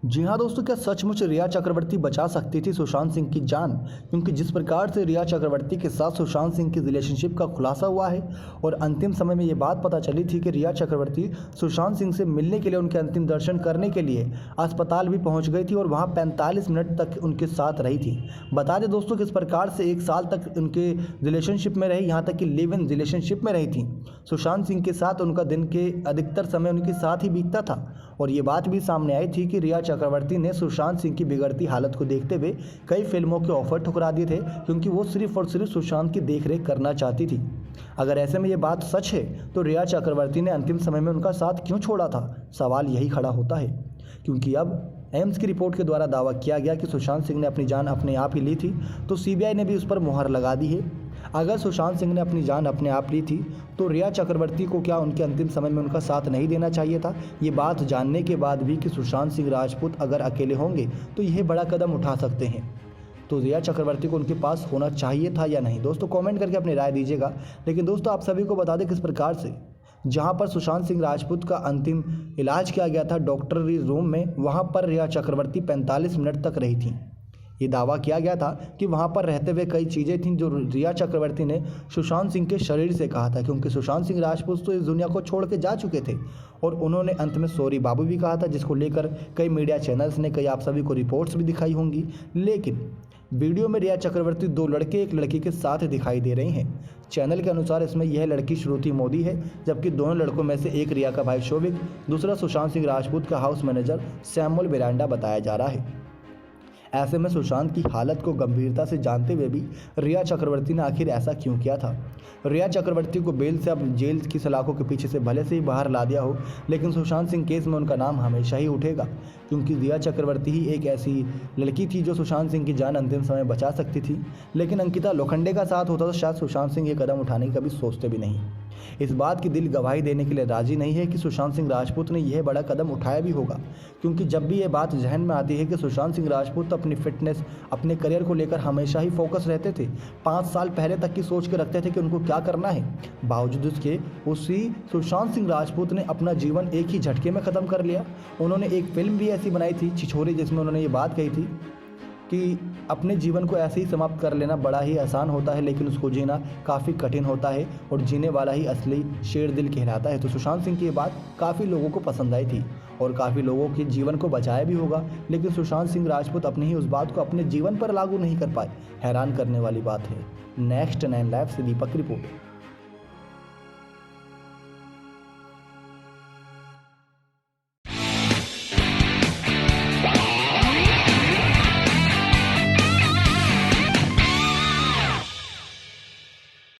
जी हाँ दोस्तों, क्या सचमुच रिया चक्रवर्ती बचा सकती थी सुशांत सिंह की जान? क्योंकि जिस प्रकार से रिया चक्रवर्ती के साथ सुशांत सिंह की रिलेशनशिप का खुलासा हुआ है और अंतिम समय में ये बात पता चली थी कि रिया चक्रवर्ती सुशांत सिंह से मिलने के लिए, उनके अंतिम दर्शन करने के लिए अस्पताल भी पहुंच गई थी और वहां 45 मिनट तक उनके साथ रही थी। बता दें दोस्तों, किस प्रकार से 1 साल तक उनके रिलेशनशिप में रही, यहाँ तक कि लिव इन रिलेशनशिप में रही थी। सुशांत सिंह के साथ उनका दिन के अधिकतर समय उनके साथ ही बीतता था और ये बात भी सामने आई थी कि रिया चक्रवर्ती ने सुशांत सिंह की बिगड़ती हालत को देखते हुए कई फिल्मों के ऑफर ठुकरा दिए थे, क्योंकि वो सिर्फ और सिर्फ सुशांत की देखरेख करना चाहती थी। अगर ऐसे में ये बात सच है तो रिया चक्रवर्ती ने अंतिम समय में उनका साथ क्यों छोड़ा था? सवाल यही खड़ा होता है, क्योंकि अब एम्स की रिपोर्ट के द्वारा दावा किया गया कि सुशांत सिंह ने अपनी जान अपने आप ही ली थी, तो सीबीआई ने भी उस पर मुहर लगा दी है। अगर सुशांत सिंह ने अपनी जान अपने आप ली थी तो रिया चक्रवर्ती को क्या उनके अंतिम समय में उनका साथ नहीं देना चाहिए था? ये बात जानने के बाद भी कि सुशांत सिंह राजपूत अगर अकेले होंगे तो यह बड़ा कदम उठा सकते हैं, तो रिया चक्रवर्ती को उनके पास होना चाहिए था या नहीं? दोस्तों कमेंट करके अपनी राय दीजिएगा। लेकिन दोस्तों आप सभी को बता दें किस प्रकार से जहां पर सुशांत सिंह राजपूत का अंतिम इलाज किया गया था डॉक्टरी रूम में, वहां पर रिया चक्रवर्ती 45 मिनट तक रही थी। ये दावा किया गया था कि वहां पर रहते हुए कई चीज़ें थीं जो रिया चक्रवर्ती ने सुशांत सिंह के शरीर से कहा था, क्योंकि सुशांत सिंह राजपूत तो इस दुनिया को छोड़ के जा चुके थे और उन्होंने अंत में सॉरी बाबू भी कहा था, जिसको लेकर कई मीडिया चैनल्स ने, कई आप सभी को रिपोर्ट्स भी दिखाई होंगी। लेकिन वीडियो में रिया चक्रवर्ती 2 लड़के एक लड़की के साथ दिखाई दे रही हैं। चैनल के अनुसार इसमें यह लड़की श्रुति मोदी है, जबकि दोनों लड़कों में से एक रिया का भाई शोभिक, दूसरा सुशांत सिंह राजपूत का हाउस मैनेजर सैमुअल मिरांडा बताया जा रहा है। ऐसे में सुशांत की हालत को गंभीरता से जानते हुए भी रिया चक्रवर्ती ने आखिर ऐसा क्यों किया था? रिया चक्रवर्ती को बेल से अब जेल की सलाखों के पीछे से भले से ही बाहर ला दिया हो, लेकिन सुशांत सिंह केस में उनका नाम हमेशा ही उठेगा, क्योंकि रिया चक्रवर्ती ही एक ऐसी लड़की थी जो सुशांत सिंह की जान अंतिम समय बचा सकती थी। लेकिन अंकिता लोखंडे का साथ होता तो शायद सुशांत सिंह ये कदम उठाने की कभी सोचते भी नहीं। इस बात की दिल गवाही देने के लिए राजी नहीं है कि सुशांत सिंह राजपूत ने यह बड़ा कदम उठाया भी होगा, क्योंकि जब भी ये बात जहन में आती है कि सुशांत सिंह राजपूत अपनी फिटनेस, अपने करियर को लेकर हमेशा ही फोकस रहते थे, 5 साल पहले तक की सोच के रखते थे कि उनको क्या करना है। बावजूद उसके उसी सुशांत सिंह राजपूत ने अपना जीवन एक ही झटके में ख़त्म कर लिया। उन्होंने एक फिल्म भी ऐसी बनाई थी छिछोरे, जिसमें उन्होंने ये बात कही थी कि अपने जीवन को ऐसे ही समाप्त कर लेना बड़ा ही आसान होता है, लेकिन उसको जीना काफ़ी कठिन होता है और जीने वाला ही असली शेर दिल कहलाता है। तो सुशांत सिंह की ये बात काफ़ी लोगों को पसंद आई थी और काफ़ी लोगों के जीवन को बचाया भी होगा, लेकिन सुशांत सिंह राजपूत अपनी ही उस बात को अपने जीवन पर लागू नहीं कर पाए। हैरान करने वाली बात है। नेक्स्ट 9 लाइव से दीपक रिपोर्ट।